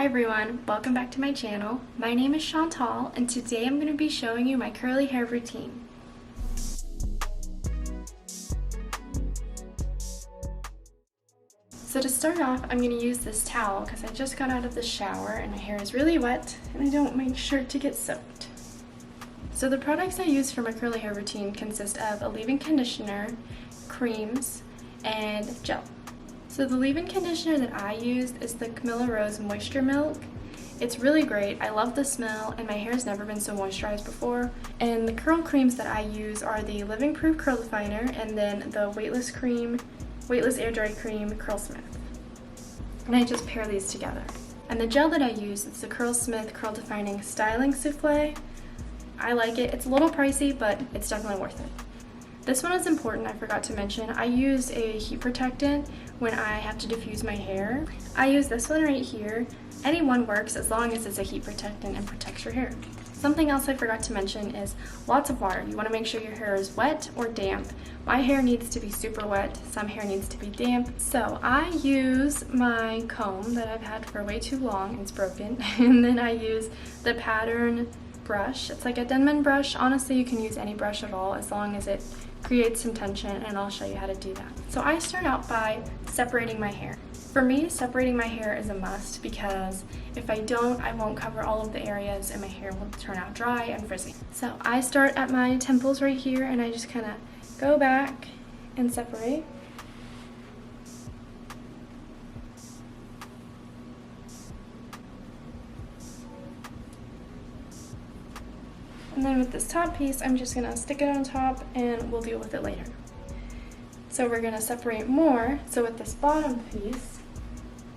Hi everyone, welcome back to my channel. My name is Chantal and today I'm going to be showing you my curly hair routine. So to start off, I'm going to use this towel because I just got out of the shower and my hair is really wet and I don't make sure to get soaked. So the products I use for my curly hair routine consist of a leave-in conditioner, creams, and gel. So the leave-in conditioner that I used is the Camilla Rose Moisture Milk. It's really great. I love the smell and my hair has never been so moisturized before. And the curl creams that I use are the Living Proof Curl Definer and then the Weightless Air Dry Cream Curlsmith. And I just pair these together. And the gel that I use is the Curlsmith Curl Defining Styling Souffle. I like it. It's a little pricey, but it's definitely worth it. This one is important, I forgot to mention. I use a heat protectant when I have to diffuse my hair. I use this one right here. Any one works as long as it's a heat protectant and protects your hair. Something else I forgot to mention is lots of water. You want to make sure your hair is wet or damp. My hair needs to be super wet, some hair needs to be damp. So I use my comb that I've had for way too long, it's broken, and then I use the Pattern brush. It's like a Denman brush. Honestly, you can use any brush at all as long as it creates some tension, and I'll show you how to do that. So I start out by separating my hair. For me, separating my hair is a must because if I don't, I won't cover all of the areas and my hair will turn out dry and frizzy. So I start at my temples right here and I just kind of go back and separate. And then with this top piece, I'm just gonna stick it on top and we'll deal with it later. So we're gonna separate more. So with this bottom piece,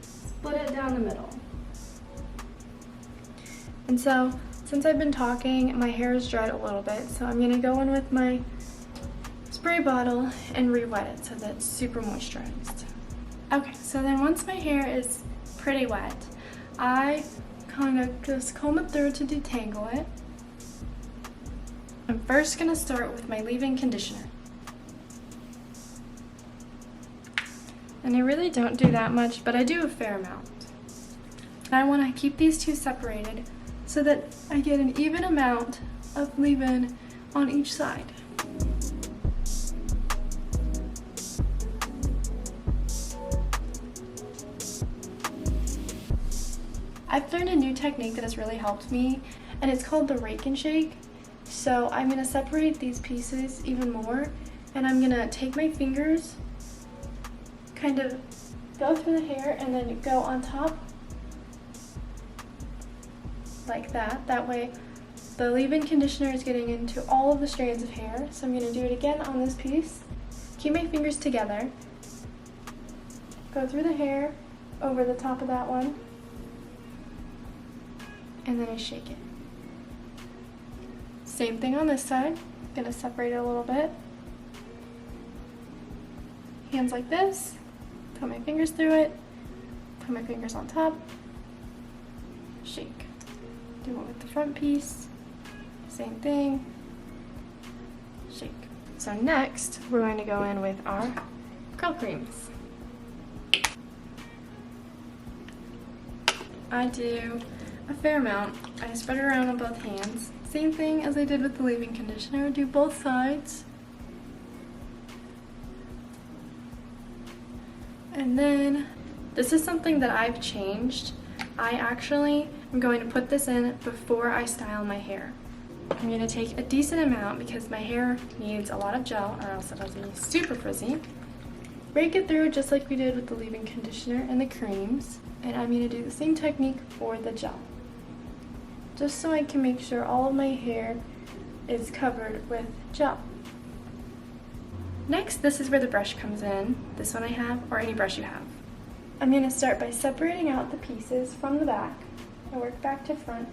split it down the middle. And so, since I've been talking, my hair is dried a little bit. So I'm gonna go in with my spray bottle and re-wet it so that it's super moisturized. Okay, so then once my hair is pretty wet, I kind of just comb it through to detangle it. I'm first going to start with my leave-in conditioner. And I really don't do that much, but I do a fair amount. And I want to keep these two separated so that I get an even amount of leave-in on each side. I've learned a new technique that has really helped me, and it's called the rake and shake. So I'm going to separate these pieces even more, and I'm going to take my fingers, kind of go through the hair, and then go on top like that. That way the leave-in conditioner is getting into all of the strands of hair. So I'm going to do it again on this piece. Keep my fingers together, go through the hair, over the top of that one, and then I shake it. Same thing on this side. Gonna separate it a little bit. Hands like this. Put my fingers through it. Put my fingers on top. Shake. Do it with the front piece. Same thing. Shake. So next, we're going to go in with our curl creams. I do a fair amount. I spread it around on both hands. Same thing as I did with the leave-in conditioner, do both sides. And then, this is something that I've changed. I actually am going to put this in before I style my hair. I'm going to take a decent amount because my hair needs a lot of gel or else it'll be super frizzy. Rake it through just like we did with the leave-in conditioner and the creams. And I'm going to do the same technique for the gel, just so I can make sure all of my hair is covered with gel. Next, this is where the brush comes in. This one I have, or any brush you have. I'm going to start by separating out the pieces from the back. I work back to front.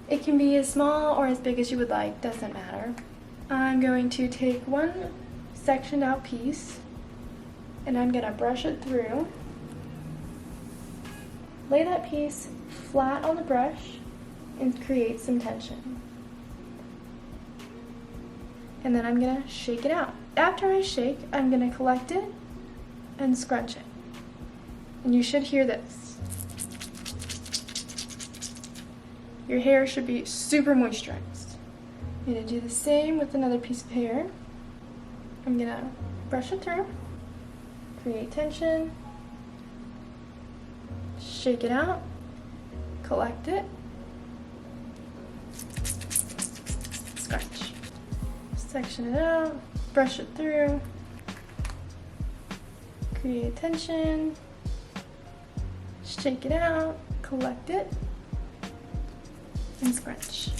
It can be as small or as big as you would like, doesn't matter. I'm going to take one sectioned out piece and I'm going to brush it through. Lay that piece flat on the brush and create some tension. And then I'm going to shake it out. After I shake, I'm going to collect it and scrunch it. And you should hear this. your hair should be super moisturized. I'm gonna do the same with another piece of hair. I'm gonna brush it through, create tension, shake it out, collect it, scratch, section it out, brush it through, create tension, shake it out, collect it, and scrunch.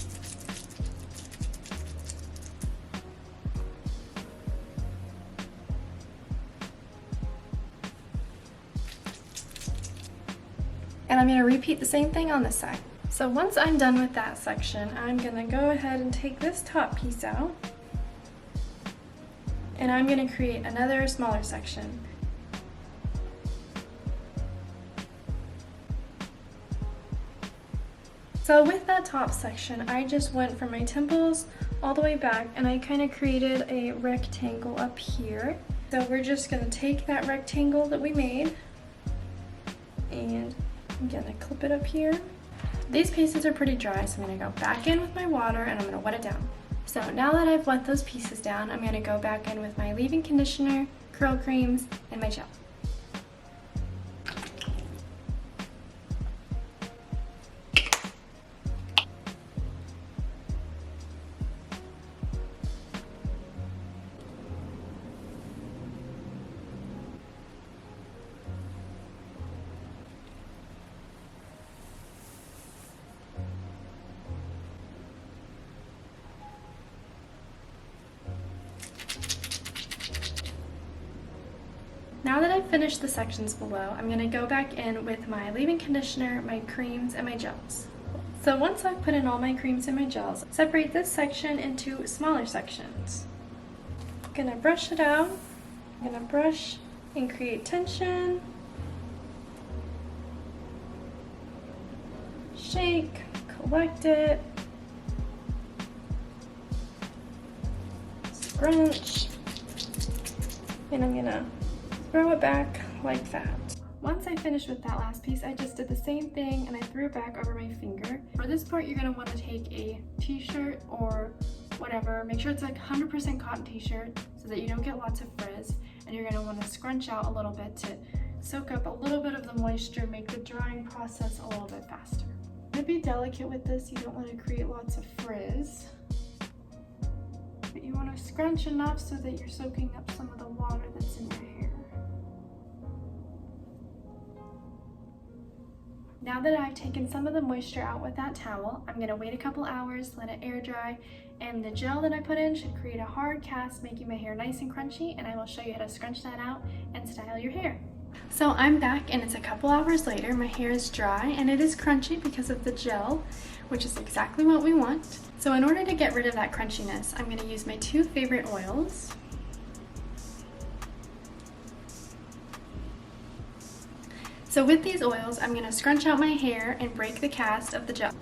And I'm going to repeat the same thing on this side. So once I'm done with that section, I'm going to go ahead and take this top piece out, and I'm going to create another smaller section. So with that top section, I just went from my temples all the way back, and I kind of created a rectangle up here. So we're just going to take that rectangle that we made, and I'm going to clip it up here. These pieces are pretty dry, so I'm going to go back in with my water and I'm going to wet it down. So now that I've wet those pieces down, I'm going to go back in with my leave-in conditioner, curl creams, and my gel. Now that I've finished the sections below, I'm going to go back in with my leave-in conditioner, my creams, and my gels. So once I've put in all my creams and my gels, separate this section into smaller sections. I'm going to brush it out. I'm going to brush and create tension. Shake, collect it. Scrunch. And I'm going to throw it back like that. Once I finished with that last piece, I just did the same thing and I threw it back over my finger. For this part, you're gonna wanna take a t-shirt or whatever. Make sure it's like 100% cotton t-shirt so that you don't get lots of frizz. And you're gonna wanna scrunch out a little bit to soak up a little bit of the moisture, make the drying process a little bit faster. To be delicate with this, you don't wanna create lots of frizz. But you wanna scrunch enough so that you're soaking up some of the water that's in your hair. Now that I've taken some of the moisture out with that towel, I'm going to wait a couple hours, let it air dry, and the gel that I put in should create a hard cast, making my hair nice and crunchy, and I will show you how to scrunch that out and style your hair. So I'm back and it's a couple hours later. My hair is dry and it is crunchy because of the gel, which is exactly what we want. So in order to get rid of that crunchiness, I'm going to use my two favorite oils. So with these oils, I'm going to scrunch out my hair and break the cast of the gel.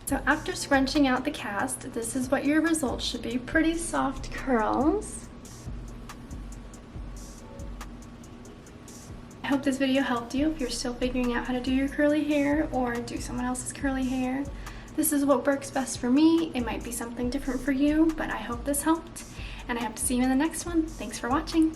So after scrunching out the cast, this is what your results should be. Pretty soft curls. I hope this video helped you if you're still figuring out how to do your curly hair or do someone else's curly hair. This is what works best for me. It might be something different for you, but I hope this helped. And I hope to see you in the next one. Thanks for watching.